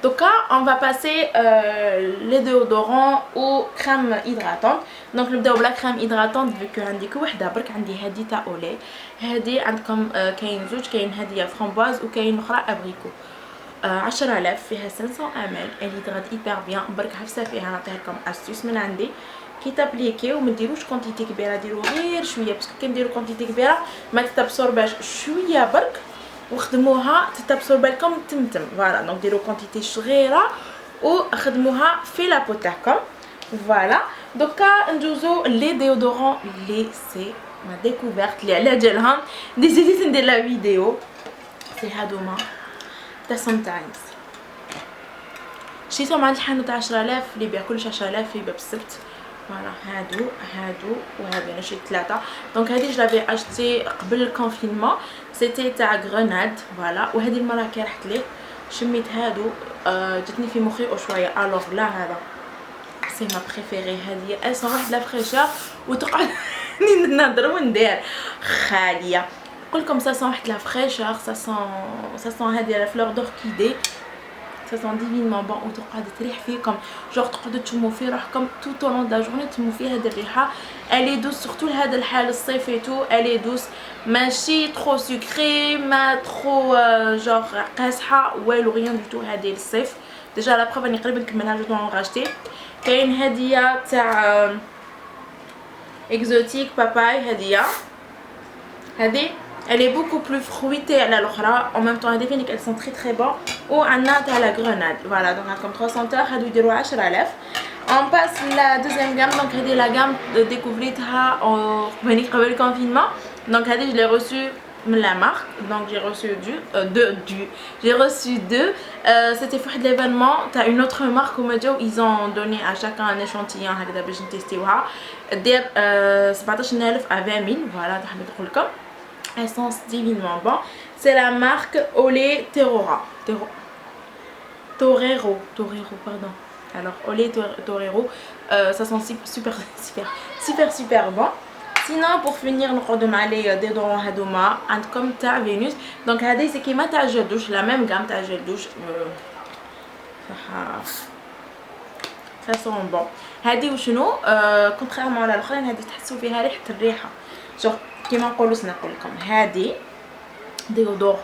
Donc là, on va passer les déodorants aux crèmes hydratantes. Donc نبداو بلا crème hydratante vu que عندك وحده برك عندي هذه تاع اولي. هذه عندكم كاين زوج كاين هذه فramboise وكاين اخرى ابريكو. 10000 فيها 500 ml elle hydrate hyper bien برك حفصه فيها نعطيها لكم استيس من عندي كي تابليكيو ما ديروش كونتيتي كبيره ديروا غير شويه باسكو كي نديروا كونتيتي كبيره ما تتابسورباش شويه برك وخدموها تتابسورب لكم تمتم فوالا دونك ديروا كونتيتي صغيره وخدموها في لابو تاعكم فوالا دوكا ندوزو لي ديودورون لي سي ما ديكوفيرت اللي على جالهم ديزيديت ندير لا فيديو سي هادوما تاع سمتايمز شريتهم عند الحانوت 10000 اللي يبيع كلش 10000 يبيع بالسبت فوالا هادو وهذا انا شريت 3 دونك هذه جو لافي اشتي قبل الكونفينمون سيتي تاع غرناد فوالا وهذه المره كي رحت ليه شميت هادو جاتني في مخي او شويه الوغ لا هذا سي ما بريفيري هذه اصلا واحد لا فريشور وتقعد نهضر وندير خاليه نقول لكم ça sent واحد لا فريشور ça sent هذه لا فلور دوركيدي ça sent divinement bon وتقعد تريح فيكم جوغ تقعدوا تشموا في روحكم tout au long de la journée تشموا فيها هذه الريحه elle est douce surtout لهذا الحال الصيفي تو elle est douce ماشي trop sucré ما trop genre قاصحه والو rien du tout هذه الصيف ديجا لا بروف اني قريبا نكملها جو دون غاشتي كاين هديه تاع اكزوتيك باباي هذه elle est beaucoup plus fruitée على الاخرى en même temps هذه فينك elles sont très très bon وعندنا تاع لا غرناد فوالا دونك عندكم 3 سنتور هادو يديروا 10000 on passe la deuxième gamme donc هذه la gamme découvritها قبل الكونفينمون donc هذه je l'ai reçue من la marque donc j'ai reçu j'ai reçu deux c'était pour l'événement t'as une autre marque où ils ont donné à chacun un échantillon هكذا باش نتيستيوها دير 17000 à 20000 voilà نحب نقول لكم essence divinement bon c'est la marque Olé Torero pardon alors Olé Torero ça sent super bon sinon pour finir نقعدوا مع لي ديودورون هادوما عندكم تاع فينوس دونك هذه سي كيما تاع جل دوش لا ميم غام تاع جل دوش ça sent bon هذه وشنو كونتريرمون على الاخرين هذه تحسوا فيها ريحه الريحه جو كيما نقولوا سنقول لكم هذه ديودور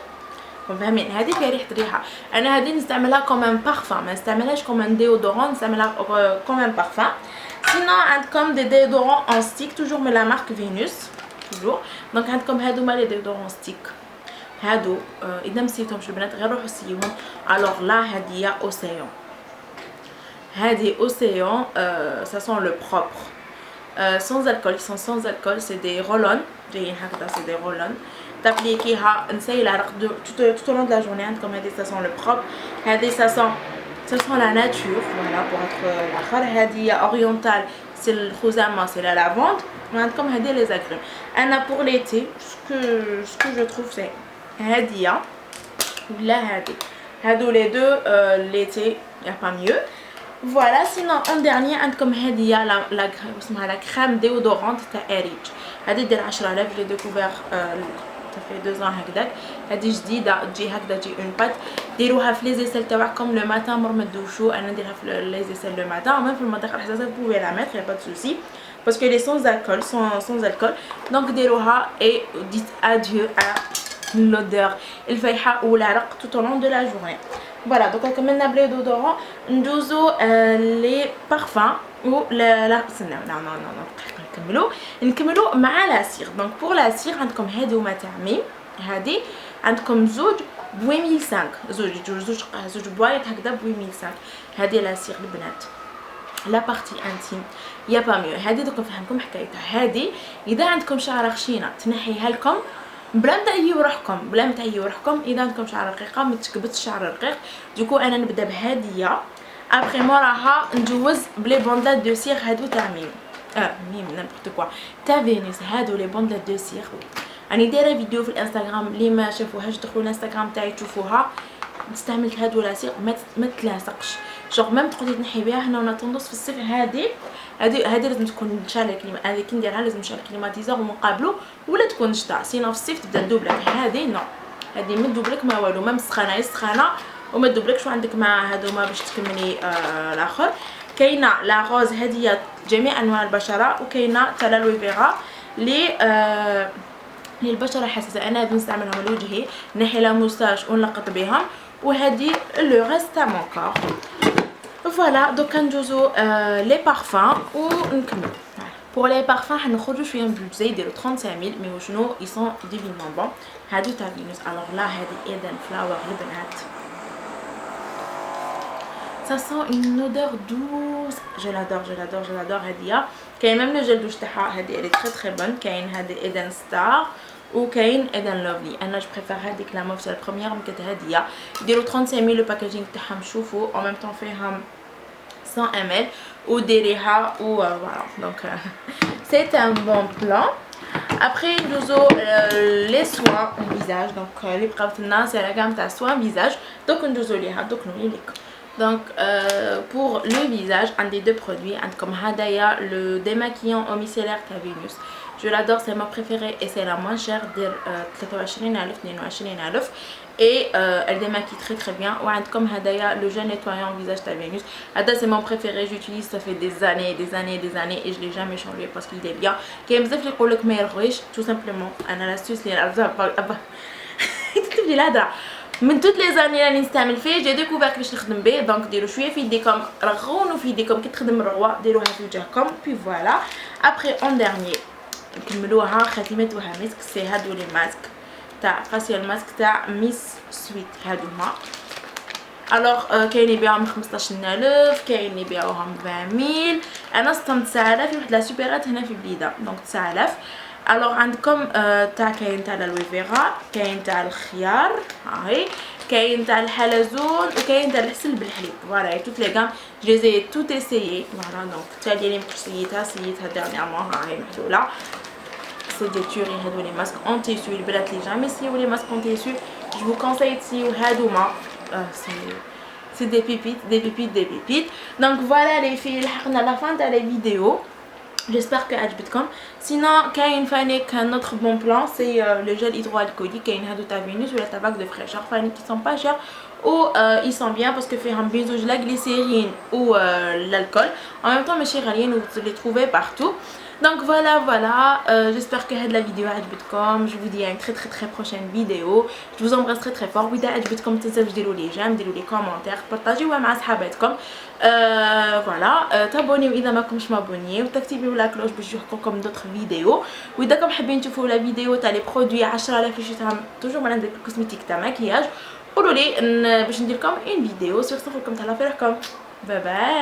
فهمين هذه فيها ريحه الريحه انا هذه نستعملها كوم بارفان ما نستعملهاش كوم ديودورون نستعملها كوم بارفان sinon عندكم دي ديودورون ان ستيك توجور من لا مارك فينوس توجور دونك عندكم هادوما لي ديودورون ستيك هادو اذا مسيتهمش البنات غير روحوا سيوهم الوغ لا هذه اوسيون هذه اوسيون ça sent le propre sans alcool ils sont sans alcool c'est des roll-on جايين هكذا c'est des roll-on تابليكيها نسيل العرق tout au long de la journée عندكم هذه ça sent le propre هذه ça sent la nature voilà pour être الاخر هذه orientale c'est الخزامه c'est la lavande وعندكم هذه les agrumes انا pour l'été ce que je trouve c'est هذه ولا هذه هادو les deux l'été y a pas mieux voilà sinon en dernier عندكم هذه لا اسمها لا crème déodorante تاع اريج هذه دير 10000 j'ai découvert ça fait 2 ans هكذاك هذه جديده تجي هكذا تجي اون بات ديروها في لي زيسيل تاعكم لو ماتان مور ما تدوشو انا نديرها في لي زيسيل لو ماتان ومام في المطبخ الحساسه بوفي لا ميتر يا با دو سوسي parce que les sans alcool donc ديروها et dites adieu à l'odeur الفايحه والعرق tout au long de la journée voilà donc كملنا بلي دودورون ندوزو لي بارفان و لا نكملوا مع لا سير دونك بور لا سير عندكم هادوما تاع ميم هادي عندكم زوج ب 8005 زوج بوايط هكذا ب 8005 هادي لا سير البنات لا بارتي انتيم يا با ميو هادي دوك نفهمكم حكايتها هادي اذا عندكم شعره خشينه تنحيها لكم بلا ما تعيوا روحكم اذا عندكم شعر رقيقه ما تكبتش الشعر الرقيق دوكو انا نبدا بهاديه ابري موراها ندوز بلي بوندات دو سير هادو تاع ميم نيمبورط كوا تاع فينوس هادو لي بوندات دو سير راني دايره فيديو في الانستغرام اللي ما شافوهاش دخلوا الانستغرام تاعي تشوفوها استعملت هادو لا سير ما تلاصقش جوغ ميم تقدري تنحي بها هنا وانا تنضص في الصيف هذه لازم تكون شاله كليما هذه كي نديرها لازم نشعل كليماتيزور ومقابلو ولا تكون شتا سينا في الصيف تبدا تدوبلك هذه نو هذه ما تدوبلك ما والو ميم سخانه وما تدبلكش وعندك مع هذوما باش تكملي الاخر. كاينه لا روز هذه جميع انواع البشره، وكاينه تاع لوي فيغا للبشره الحساسه. انا هذو نستعملهم لوجهي، نحي لا موستاش ونلقط بهم، وهذه لو ريست تاع مون كور. فوالا دوكا ندوزو لي بارفان ونكمل. pour les parfums حنخرجوا شويه من البودجي يديروا 35000 مي وشنو ils sont divinement bon. هادو تاع فينوس. alors là هذه ايدن فلاور البنات، ça sent une odeur douce, je l'adore. هاديه كاين ميم لو جيل دوش تاعها، هادي elle est très très bonne. كاين هادي ايدن ستار وكاين ايدن لوفلي. انا جو بريفير هذيك لا موف سي البروميير مكت هاديه يديروا 35000. لو باكاجينغ تاعهم شوفوا en même temps فيهم 100 ml وديريها و voilà donc c'est un bon plan. après nous les soins visage donc les بقاوتنا c'est la gamme تاع soins visage donc ندوزو ليها دوك نولي لكم. donc pour le visage عندي deux produits. عندكم هدايا le démaquillant au micellaire تاع Venus. je l'adore, c'est ma préférée et c'est la moins chère دير 23000 22000 et elle démaquille très très bien. وعندكم هدايا le gel nettoyant visage تاع Venus. هذا c'est mon préféré, j'utilise ça fait des années et je l'ai jamais changé parce qu'il est bien. كاين بزاف اللي يقولك ما يرغيش tout simplement. انا لاستوس اللي نعرفها تكتب لي الهضره من توت لي زاني راني نستعمل فيه. جي ديكوفير كيفاش نخدم به. دونك ديروا شويه في يديكم رغونوا في يديكم كي تخدم الرغوه ديروها في وجهكم بي فوالا. ابري اون ديرنيي نكملوها خاتمتها مسك. سي هادو لي ماسك تاع فاسيال ماسك تاع ميس سويت. هادوما الوغ كاين يبيعوهم 15000 كاين يبيعوهم 20000. انا صدمت 9000 واحد لا سوبرات هنا في بليده دونك 9000. الوغ عندكم تاع كاين تاع لوي فيغا، كاين تاع الخيار هاهي، كاين تاع الحلزون وكاين تاع العسل بالحليب. فوالا توت لي غام جو لي توت اسيي. فوالا دونك تاع اللي مكنتش سيتها ديرنيامون هاهي محلوله. سي دي توري هادو لي ماسك اون تيسو. البنات لي جامي سيو لي ماسك اون تيسو جو فو كونساي تسيو هادوما. c'est des pépites. donc voilà les filles لحقنا la fin تاع la vidéo. j'espère que عجبتكم. sinon كاين فاني notre bon plan c'est le gel hydroalcoolique. كاين هادو تاع Venus ولا تاع vague de fraîcheur فاني qui sont pas chers ou ils sont bien parce que فيهم بيزوج la glycérine ou l'alcool en même temps ماشي غاليين vous les trouvez partout. donc voilà j'espère que la vidéo عجبتكم. je vous dis à une très prochaine vidéo. je vous embrasse très fort. وإذا عجبتكم تنساوش ديروا لي جيم، ديروا لي كومونتير، بارطاجيوها مع صحاباتكم. فوالا تابونيو اذا ماكمش مابوني وتكتبوا لا كلوش باش يوصلكم دوطخ فيديو. واذا كم حابين تشوفوا لا فيديو تاع لي برودوي 10000 اللي شفتهم توجور من عندك الكوزميتيك تاع ماكياج قولوا لي باش ندير لكم اون فيديو. سير صافي لكم تهلاو في روحكم. باي باي.